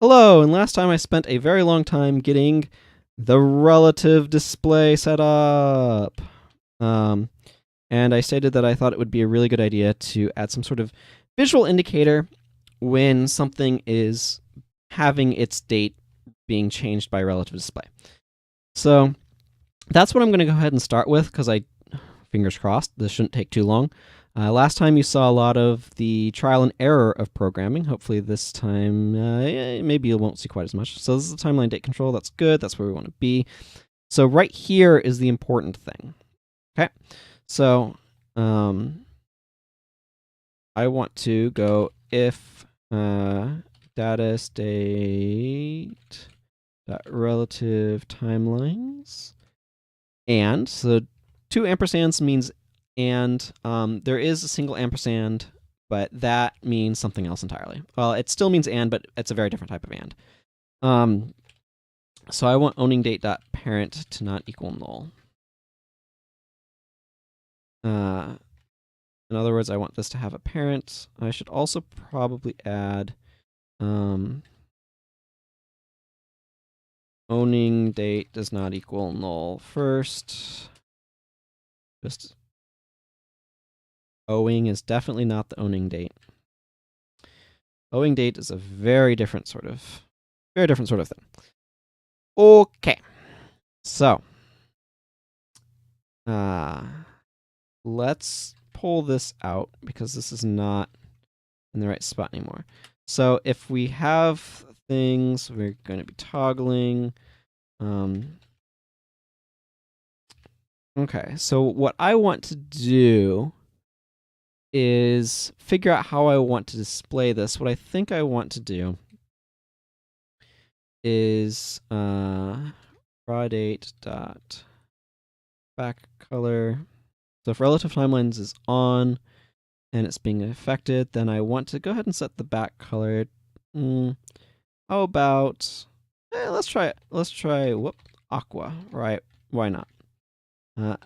Hello, and last time I spent a very long time getting the relative display set up. Um, and I stated that I thought it would be a really good idea to add some sort of visual indicator when something is having its date being changed by relative display. So that's what I'm going to go ahead and start with because fingers crossed, this shouldn't take too long. Last time you saw a lot of the trial and error of programming. Hopefully this time, maybe you won't see quite as much. So this is the timeline date control. That's good. That's where we want to be. So right here is the important thing. Okay. So I want to go if data state relative timelines, and so 2 ampersands means and. There is a single ampersand, but that means something else entirely. Well, it still means and, but it's a very different type of and. So I want owning date dot parent to not equal null. In other words, I want this to have a parent. I should also probably add owning date does not equal null first. Just owing is definitely not the owning date. Owing date is a very different sort of thing. Okay, so let's pull this out because this is not in the right spot anymore. So if we have things, we're going to be toggling. Okay, so what I want to do is figure out how I want to display this. What I think I want to do is raw date dot back color. So if relative timelines is on and it's being affected, then I want to go ahead and set the back color. How about let's try aqua, right? Why not?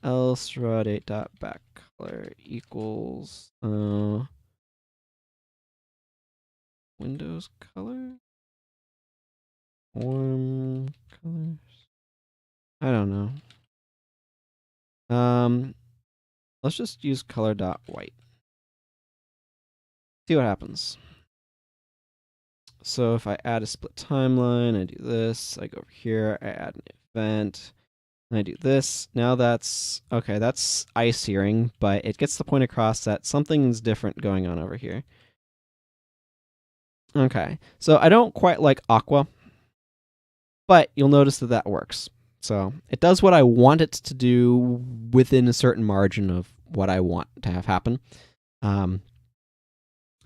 Else raw date dot back color equals Windows color, warm colors. I don't know. Let's just use color dot white. See what happens. So if I add a split timeline, I do this. I go over here. I add an event. And I do this. Now that's okay. That's ice searing, but it gets the point across that something's different going on over here. Okay, so I don't quite like aqua, but you'll notice that that works. So it does what I want it to do within a certain margin of what I want to have happen.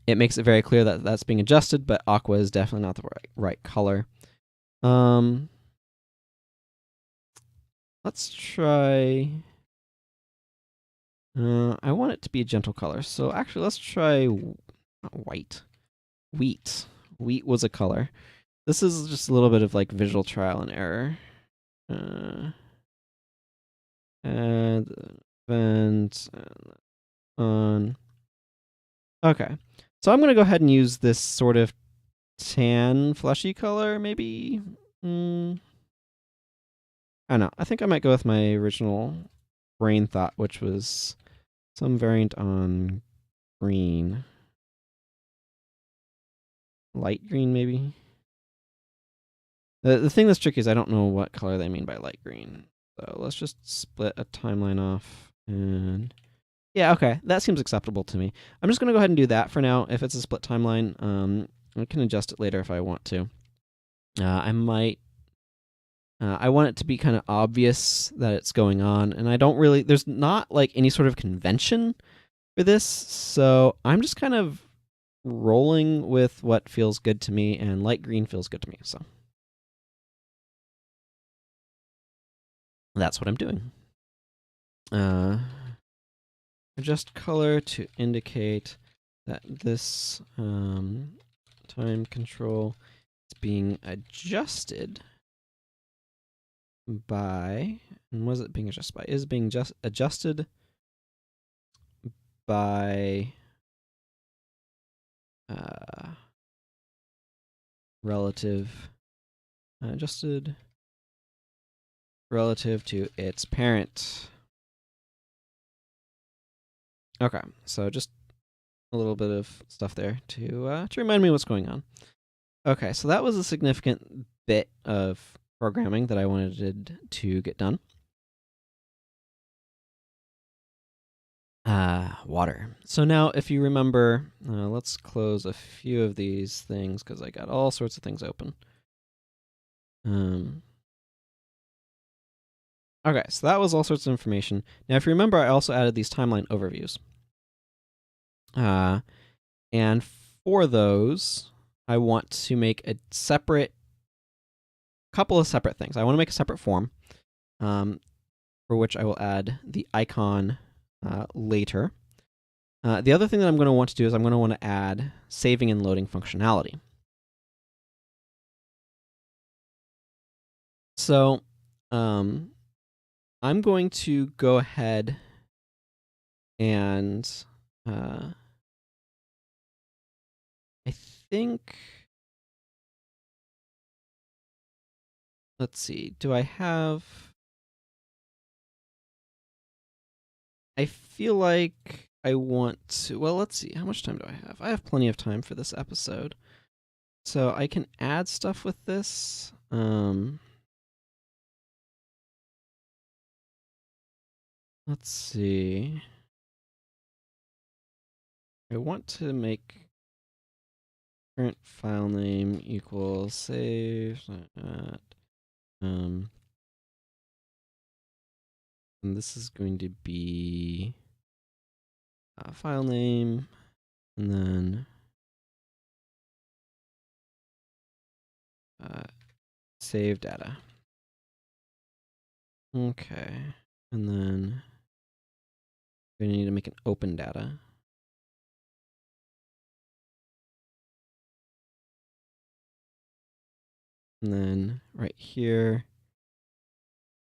It makes it very clear that that's being adjusted, but aqua is definitely not the right color. Let's try. I want it to be a gentle color, so actually let's try not white. Wheat. Wheat was a color. This is just a little bit of like visual trial and error. Add event on. Okay, so I'm gonna go ahead and use this sort of tan fleshy color, maybe. I don't know. I think I might go with my original brain thought, which was some variant on green. Light green, maybe? The thing that's tricky is I don't know what color they mean by light green. So let's just split a timeline off. And yeah, okay. That seems acceptable to me. I'm just going to go ahead and do that for now. If it's a split timeline, I can adjust it later if I want to. I might... I want it to be kind of obvious that it's going on. And I don't really... There's not like any sort of convention for this. So I'm just kind of rolling with what feels good to me. And light green feels good to me. So that's what I'm doing. Adjust color to indicate that this time control is being adjusted by, and what is it being adjusted by? Is being just adjusted by relative adjusted relative to its parent. Okay, so just a little bit of stuff there to remind me what's going on. Okay, so that was a significant bit of programming that I wanted to get done. Water. So now, if you remember, let's close a few of these things because I got all sorts of things open. Okay, so that was all sorts of information. Now, if you remember, I also added these timeline overviews. And for those, I want to make a couple of separate things. I want to make a separate form, for which I will add the icon later. The other thing that I'm going to want to do is I'm going to want to add saving and loading functionality. So I'm going to go ahead and I think, let's see, do I have, I feel like I want to, well, let's see, how much time do I have? I have plenty of time for this episode. So I can add stuff with this. Let's see. I want to make current file name equals save. And this is going to be file name, and then save data. Okay, and then we need to make an open data. And then right here,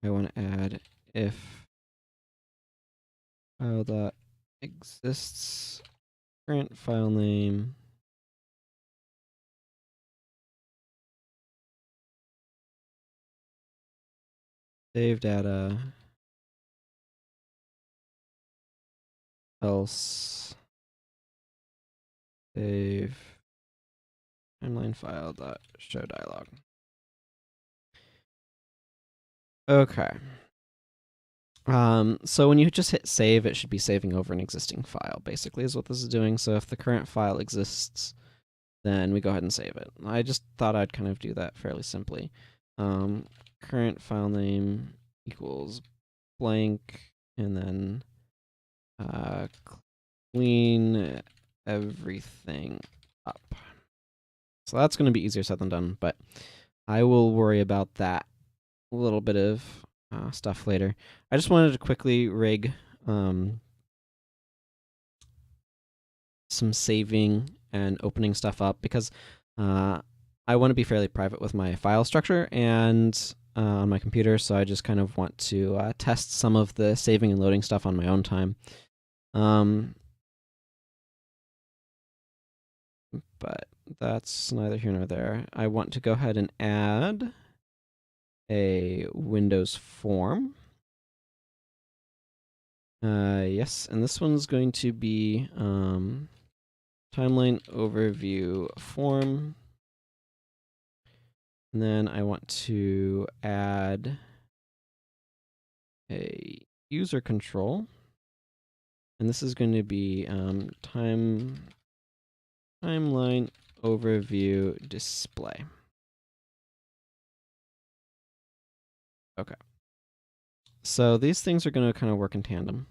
I want to add if file.exists current file name save data else save timeline file dot show dialog. Okay. So when you just hit save, it should be saving over an existing file, basically, is what this is doing. So if the current file exists, then we go ahead and save it. I just thought I'd kind of do that fairly simply. Current file name equals blank, and then clean everything up. So that's going to be easier said than done, but I will worry about that little bit of stuff later. I just wanted to quickly rig some saving and opening stuff up because I want to be fairly private with my file structure and on my computer, so I just kind of want to test some of the saving and loading stuff on my own time. But that's neither here nor there. I want to go ahead and add a Windows form. Yes, and this one's going to be timeline overview form. And then I want to add a user control. And this is going to be timeline overview display. Okay. So these things are going to kind of work in tandem.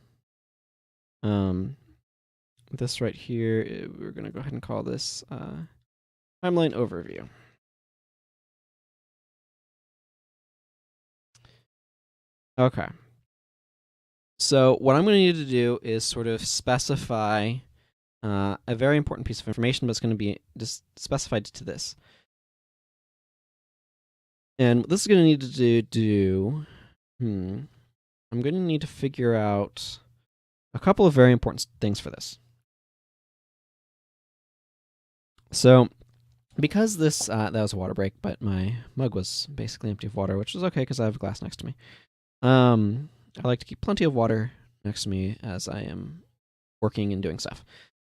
This right here, we're going to go ahead and call this timeline overview. Okay. So what I'm going to need to do is sort of specify a very important piece of information, but it's going to be just specified to this. And what this is going to need to do, I'm going to need to figure out a couple of very important things for this. So because this that was a water break, but my mug was basically empty of water, which is okay because I have a glass next to me. I like to keep plenty of water next to me as I am working and doing stuff.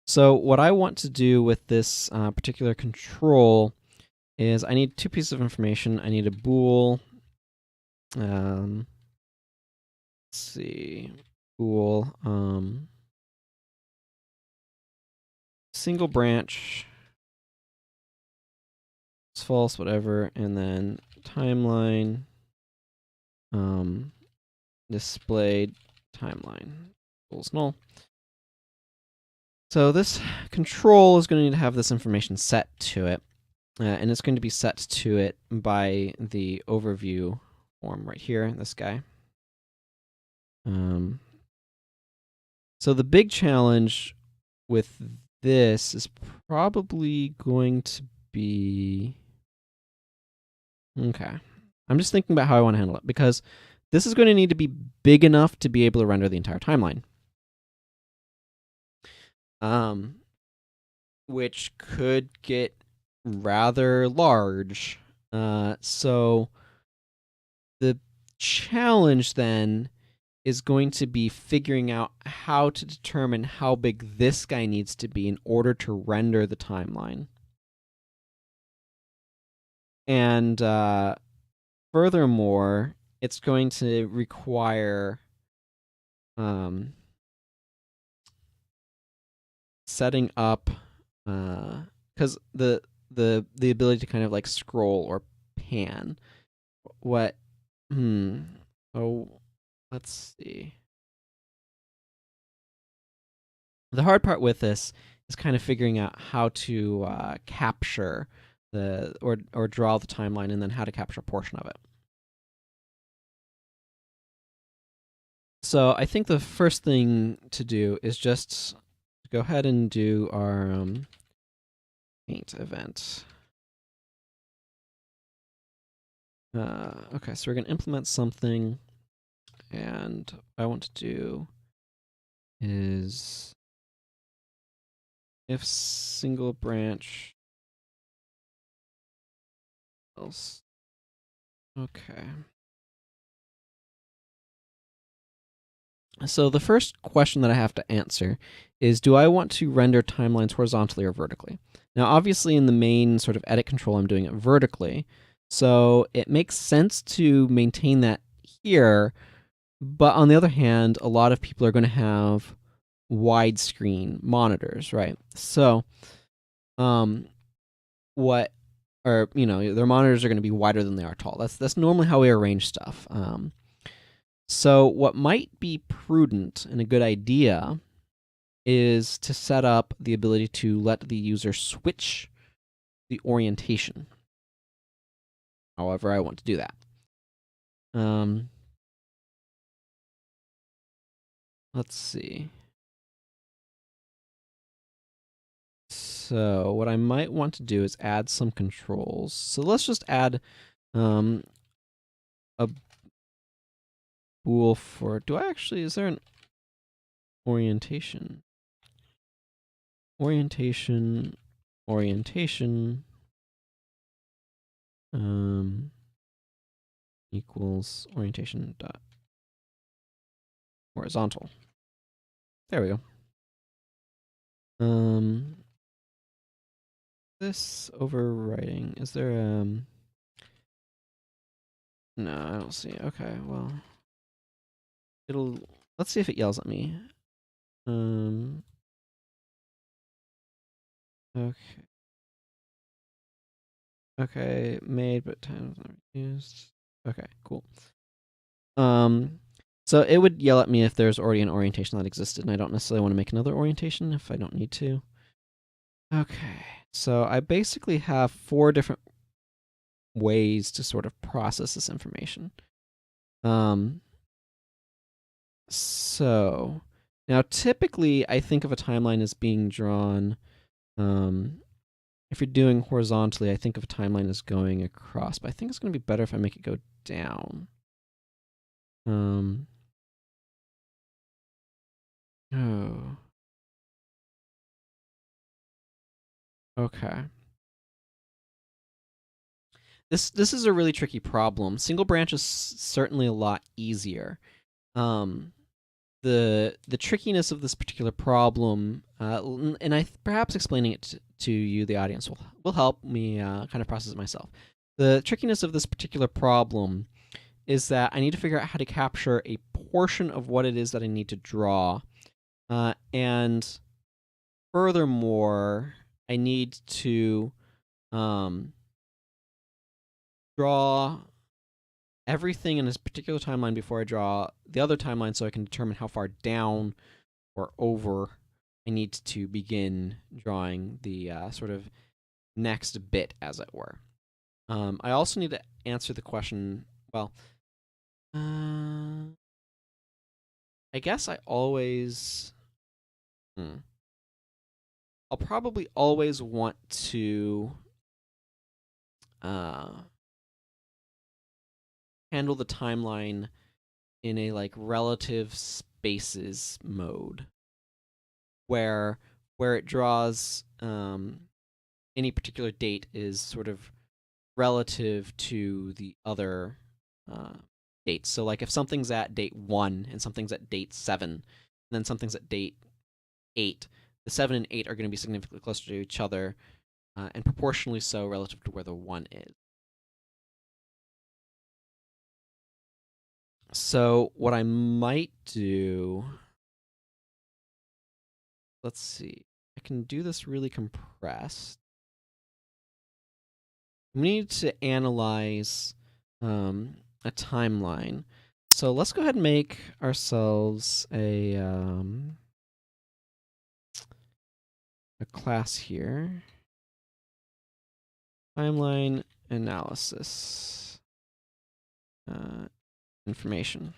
So what I want to do with this particular control is I need two pieces of information. I need a bool. Let's see, bool. Single branch. It's false, whatever, and then timeline. Displayed timeline. Bool's null. So this control is going to need to have this information set to it, and it's going to be set to it by the overview form right here, this guy. So the big challenge with this is probably going to be... Okay. I'm just thinking about how I want to handle it, because this is going to need to be big enough to be able to render the entire timeline. Which could get rather large. So the challenge then is going to be figuring out how to determine how big this guy needs to be in order to render the timeline. And furthermore, it's going to require setting up, because the ability to kind of like scroll or pan. What? Oh, let's see. The hard part with this is kind of figuring out how to capture the or draw the timeline, and then how to capture a portion of it. So I think the first thing to do is just go ahead and do our paint event. Okay, so we're going to implement something, and what I want to do is if single branch else. Okay. So the first question that I have to answer is, do I want to render timelines horizontally or vertically? Now, obviously, in the main sort of edit control, I'm doing it vertically. So it makes sense to maintain that here. But on the other hand, a lot of people are going to have widescreen monitors, right? So what or their monitors are going to be wider than they are tall. That's normally how we arrange stuff. So what might be prudent and a good idea is to set up the ability to let the user switch the orientation. However I want to do that. Let's see. So what I might want to do is add some controls. So let's just add a bool for, is there an orientation? Orientation equals orientation dot horizontal. There we go. This overwriting, is there no, I don't see. Okay, well, let's see if it yells at me. Okay. Okay, made but times not used. Okay, cool. So it would yell at me if there's already an orientation that existed, and I don't necessarily want to make another orientation if I don't need to. Okay, so I basically have 4 different ways to sort of process this information. So now typically I think of a timeline as being drawn, if you're doing horizontally, I think of a timeline as going across, but I think it's going to be better if I make it go down. Oh. Okay. this is a really tricky problem. Single branch is certainly a lot easier. The trickiness of this particular problem, and perhaps explaining it to you, the audience, will help me kind of process it myself. The trickiness of this particular problem is that I need to figure out how to capture a portion of what it is that I need to draw, and furthermore, I need to draw everything in this particular timeline before I draw the other timeline, so I can determine how far down or over I need to begin drawing the sort of next bit, as it were. I also need to answer the question, well, I guess I always... I'll probably always want to handle the timeline in a like relative spaces mode, where it draws any particular date is sort of relative to the other dates. So like if something's at date 1 and something's at date 7, and then something's at date 8, the 7 and 8 are going to be significantly closer to each other, and proportionally so relative to where the 1 is. So what I might do, let's see, I can do this really compressed. We need to analyze a timeline. So let's go ahead and make ourselves a class here. Timeline analysis information.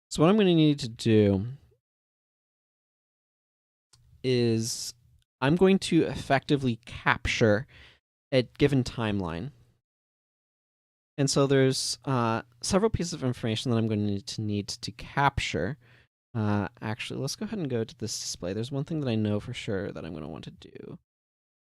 So what I'm going to need to do is I'm going to effectively capture a given timeline. And so there's several pieces of information that I'm going to need to capture. Actually, let's go ahead and go to this display. There's one thing that I know for sure that I'm going to want to do,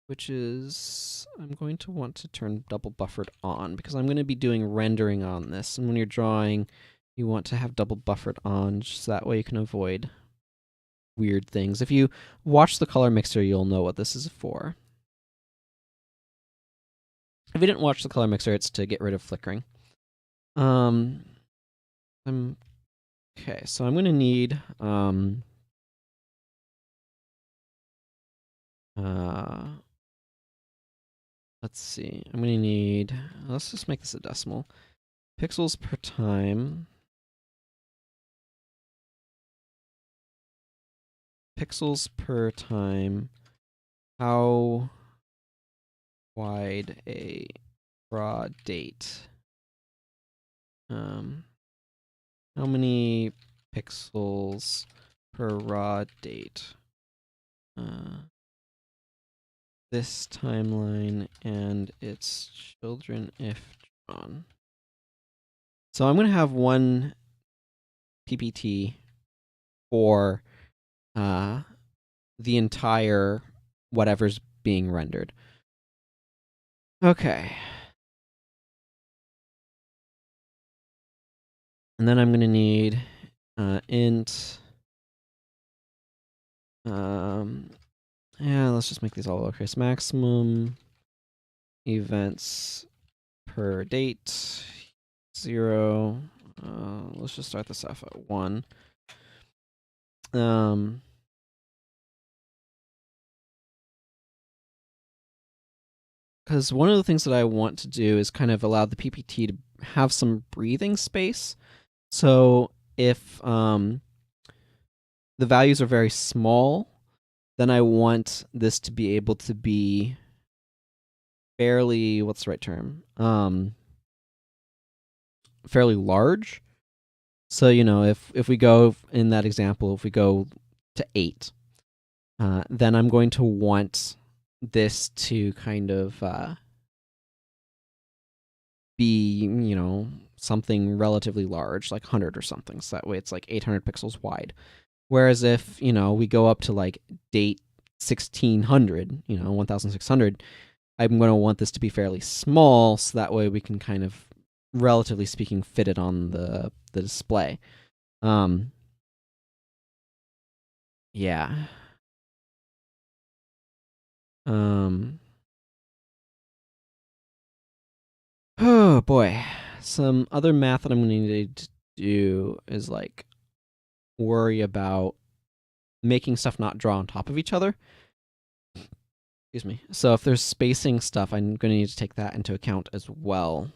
which is I'm going to want to turn double buffered on, because I'm going to be doing rendering on this. And when you're drawing, you want to have double buffered on, just so that way you can avoid weird things. If you watch the color mixer, you'll know what this is for. If you didn't watch the color mixer, it's to get rid of flickering. Okay, so I'm going to need let's see. I'm going to need, let's just make this a decimal. Pixels per time. Pixels per time. How wide a raw date? How many pixels per raw date? This timeline and its children if drawn. So I'm going to have one PPT for the entire whatever's being rendered. Okay. And then I'm going to need int. Yeah, let's just make these all lowercase. Maximum events per date 0. Let's just start this off at 1. Because one of the things that I want to do is kind of allow the PPT to have some breathing space. So if the values are very small, then I want this to be able to be fairly, what's the right term? Fairly large. So, you know, if we go in that example, if we go to 8, then I'm going to want this to kind of be, you know, something relatively large, like 100 or something. So that way it's like 800 pixels wide. Whereas if, you know, we go up to like date 1600, you know, 1600, I'm going to want this to be fairly small, so that way we can kind of, relatively speaking, fit it on the display. Yeah. Oh boy. Some other math that I'm going to need to do is like worry about making stuff not draw on top of each other. Excuse me. So if there's spacing stuff, I'm going to need to take that into account as well.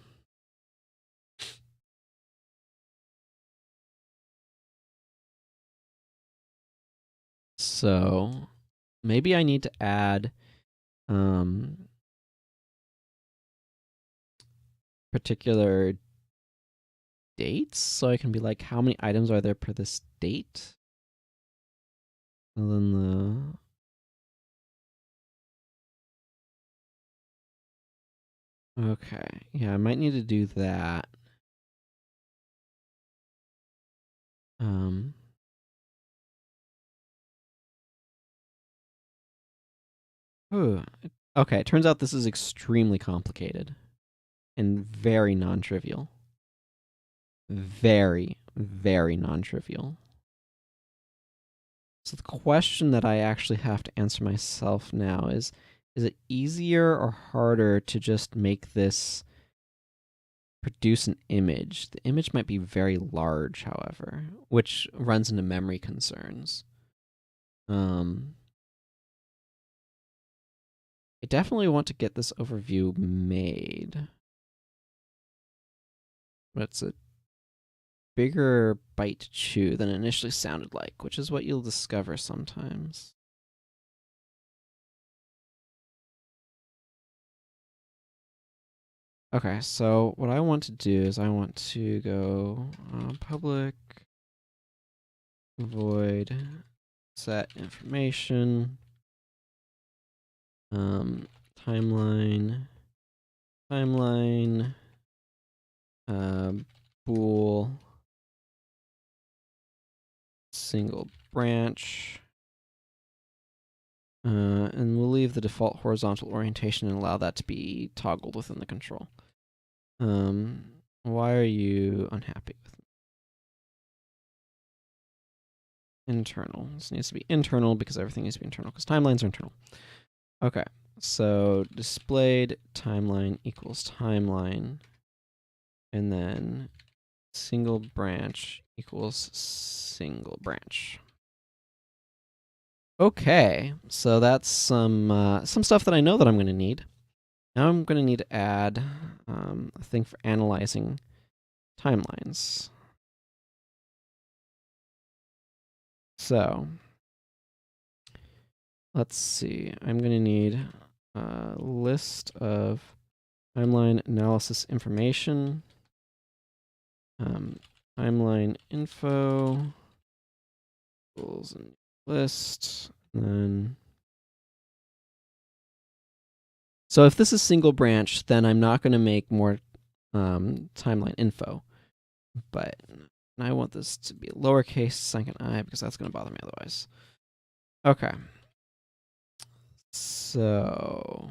So maybe I need to add particular dates, so I can be like, how many items are there per this date? And then okay, yeah, I might need to do that. Ooh. Okay, it turns out this is extremely complicated and very non-trivial. Very, very non-trivial. So the question that I actually have to answer myself now is it easier or harder to just make this produce an image? The image might be very large, however, which runs into memory concerns. I definitely want to get this overview made. But it's a bigger bite to chew than it initially sounded like, which is what you'll discover sometimes. Okay, so what I want to do is I want to go public void set information timeline bool single branch, and we'll leave the default horizontal orientation and allow that to be toggled within the control. Why are you unhappy with me? Internal. This needs to be internal because everything needs to be internal because timelines are internal. Okay, so displayed timeline equals timeline, and then single branch equals single branch. Okay, so that's some stuff that I know that I'm going to need. Now I'm going to need to add a thing for analyzing timelines. So let's see. I'm going to need a list of timeline analysis information, timeline info equals list, and then. So if this is single branch, then I'm not going to make more timeline info, but I want this to be lowercase second I because that's going to bother me otherwise. Okay. So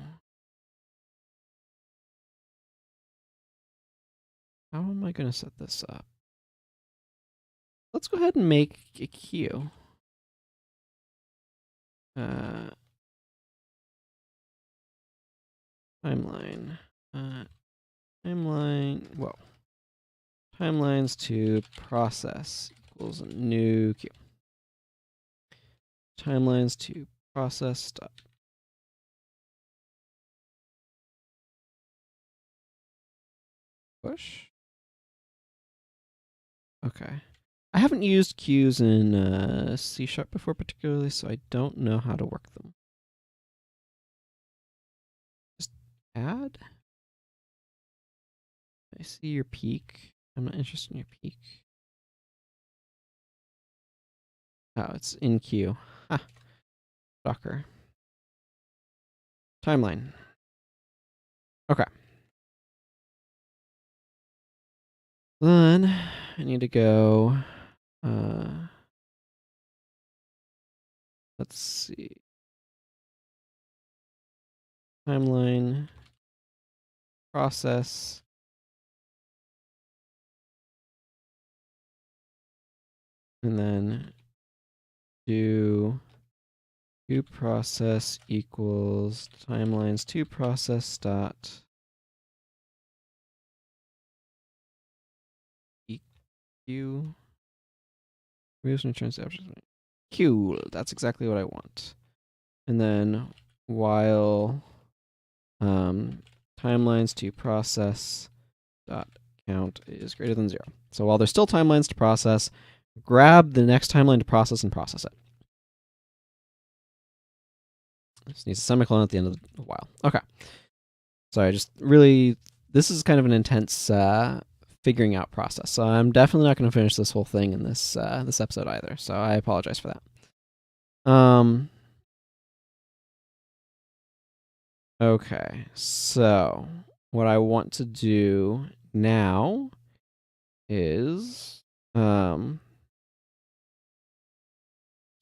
how am I going to set this up? Let's go ahead and make a queue. Timeline. Whoa. Timelines to process equals a new queue. Timelines to process dot. Push. Okay. I haven't used queues in C# before particularly, so I don't know how to work them. Just add? I see your peak. I'm not interested in your peak. Oh, it's in queue. Ha. Shocker. Timeline. Okay. Then I need to go. Let's see. timeline process and then do toProcess equals timelines toProcess dot eq. Q. That's exactly what I want. And then while timelines toProcess dot count is greater than 0. So while there's still timelines to process, grab the next timeline to process and process it. Just needs a semicolon at the end of the while. Okay. Sorry, just really, this is kind of an intense figuring out process. So I'm definitely not going to finish this whole thing in this this episode either. So I apologize for that. Okay, so what I want to do now is I'm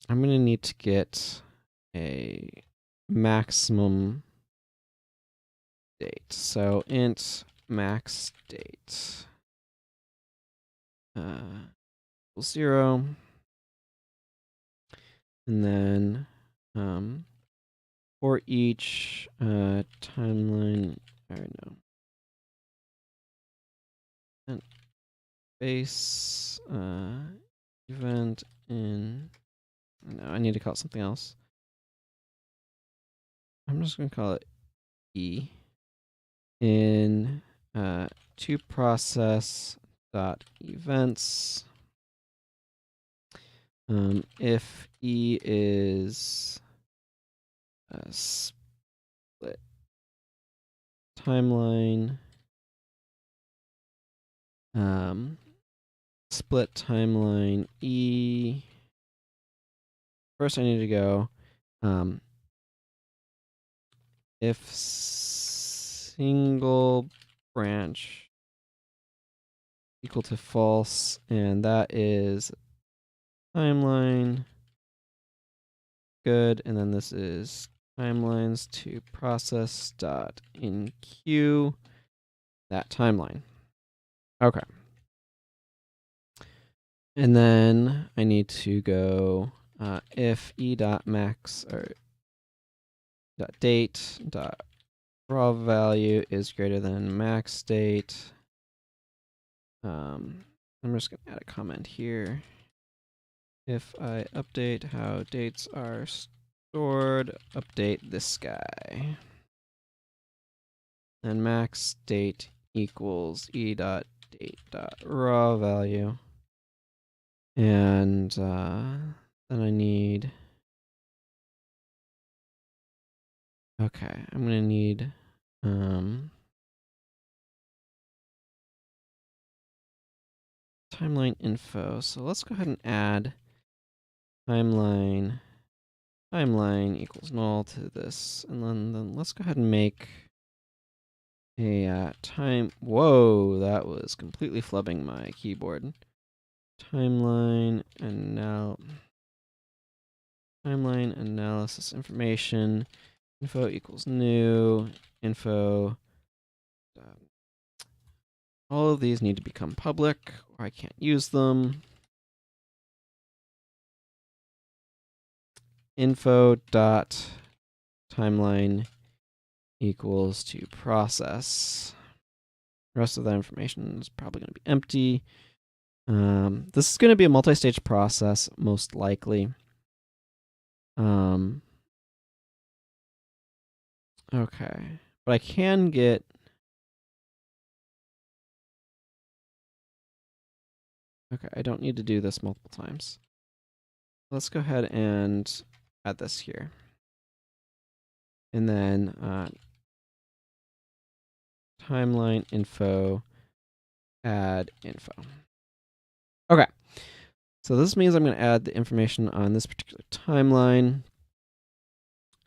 going to need to get a maximum date. So int max date equals 0. And then for each timeline, I don't know, and base event in, no, I need to call it something else. I'm just going to call it E in toProcess dot events. If E is split timeline, split timeline E. First, I need to go if single branch equal to false, and that is timeline. Good, and then this is timelines toProcess dot enqueue that timeline. Okay. And then I need to go if e dot max or dot date dot raw value is greater than max date. I'm just gonna add a comment here. If I update how dates are stored, update this guy. And max date equals e dot date dot raw value. And then I need, okay, I'm gonna need timeline info. So let's go ahead and add timeline equals null to this, and then let's go ahead and make a time. Whoa, that was completely flubbing my keyboard. Timeline analysis information info equals new info. All of these need to become public, or I can't use them. Info dot timeline equals toProcess. The rest of that information is probably going to be empty. This is going to be a multi-stage process, most likely. Okay, but I can get. Okay, I don't need to do this multiple times. Let's go ahead and add this here. And then timeline info, add info. Okay, so this means I'm going to add the information on this particular timeline.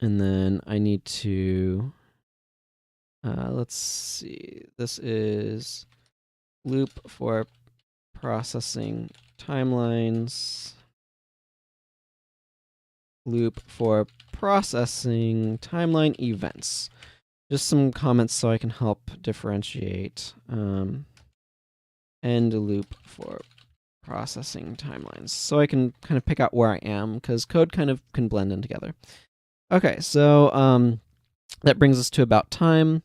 And then I need to, let's see, this is loop for processing timelines. Loop for processing timeline events. just some comments so I can help differentiate. End loop for processing timelines. So I can kind of pick out where I am, because code kind of can blend in together. Okay, so that brings us to about time.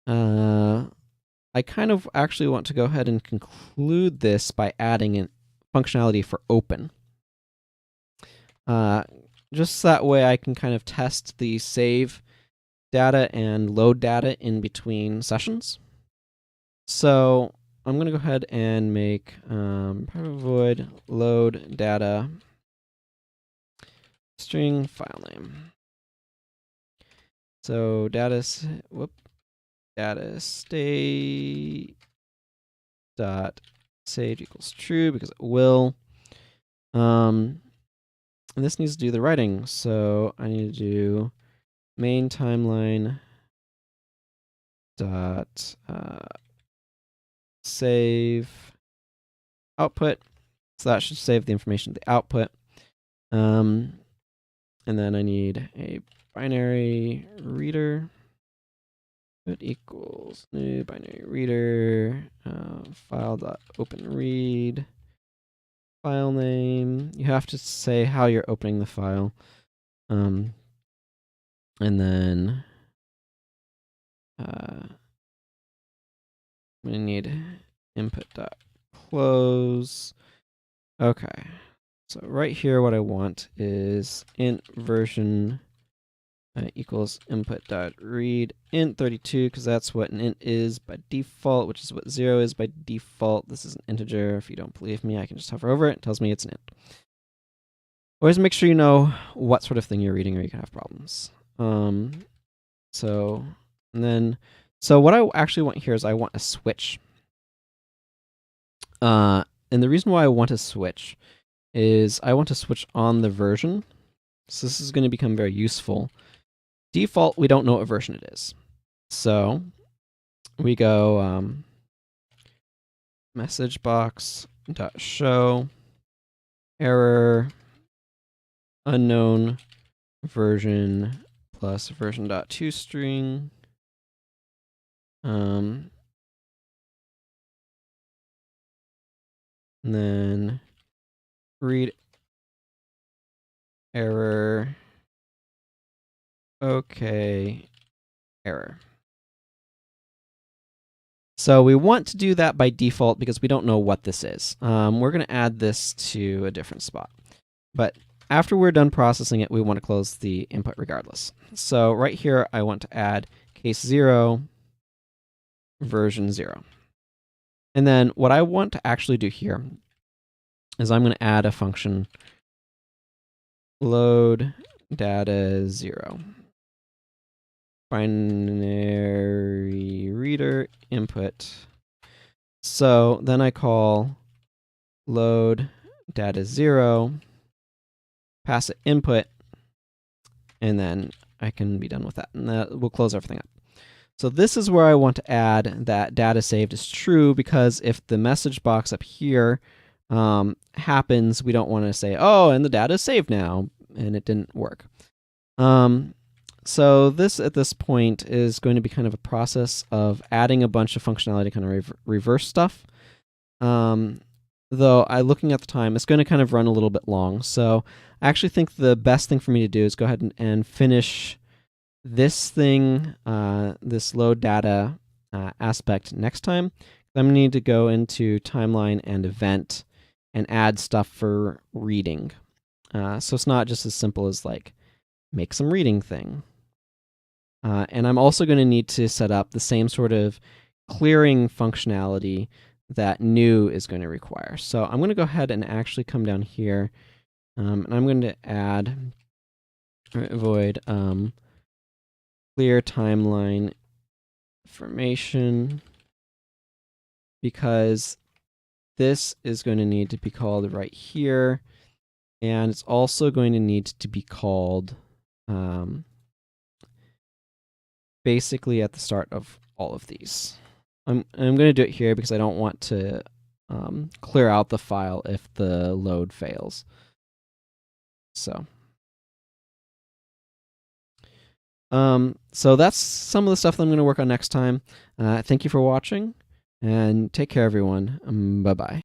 I kind of actually want to go ahead and conclude this by adding in functionality for open. Just that way I can kind of test the save data and load data in between sessions. So I'm going to go ahead and make private void load data string file name. So data state dot save equals true, because it will. And this needs to do the writing, so I need to do main timeline dot save output. So that should save the information to the output. And then I need a binary reader. It equals new binary reader file dot open read file name. You have to say how you're opening the file. And then I'm gonna need input dot close. Okay, so right here, what I want is int version equals input dot read int 32, because that's what an int is by default, which is what 0 is by default. This is an integer. If you don't believe me, I can just hover over it. It tells me it's an int. Always make sure you know what sort of thing you're reading, or you can have problems. So what I actually want here is I want a switch. And the reason why I want a switch is I want to switch on the version. So this is going to become very useful. Default, we don't know what version it is. So we go message box dot show error unknown version plus version dot toString. And then read error. Okay, error. So we want to do that by default because we don't know what this is. We're going to add this to a different spot. But after we're done processing it, we want to close the input regardless. So right here, I want to add case 0, version 0. And then what I want to actually do here is I'm going to add a function load data 0. Binary reader input. So then I call load data 0, pass it input, and then I can be done with that. And that will close everything up. So this is where I want to add that data saved is true, because if the message box up here happens, we don't want to say, oh, and the data is saved now, and it didn't work. So this, at this point, is going to be kind of a process of adding a bunch of functionality to kind of reverse stuff. Though looking at the time, it's going to kind of run a little bit long. So I actually think the best thing for me to do is go ahead and finish this thing, this load data aspect next time. I'm going to need to go into timeline and event and add stuff for reading. So it's not just as simple as like make some reading thing. And I'm also going to need to set up the same sort of clearing functionality that new is going to require. So I'm going to go ahead and actually come down here, and I'm going to add void clear timeline information, because this is going to need to be called right here, and it's also going to need to be called basically at the start of all of these. I'm going to do it here because I don't want to clear out the file if the load fails. So So that's some of the stuff that I'm going to work on next time. Thank you for watching, and take care, everyone. Bye-bye.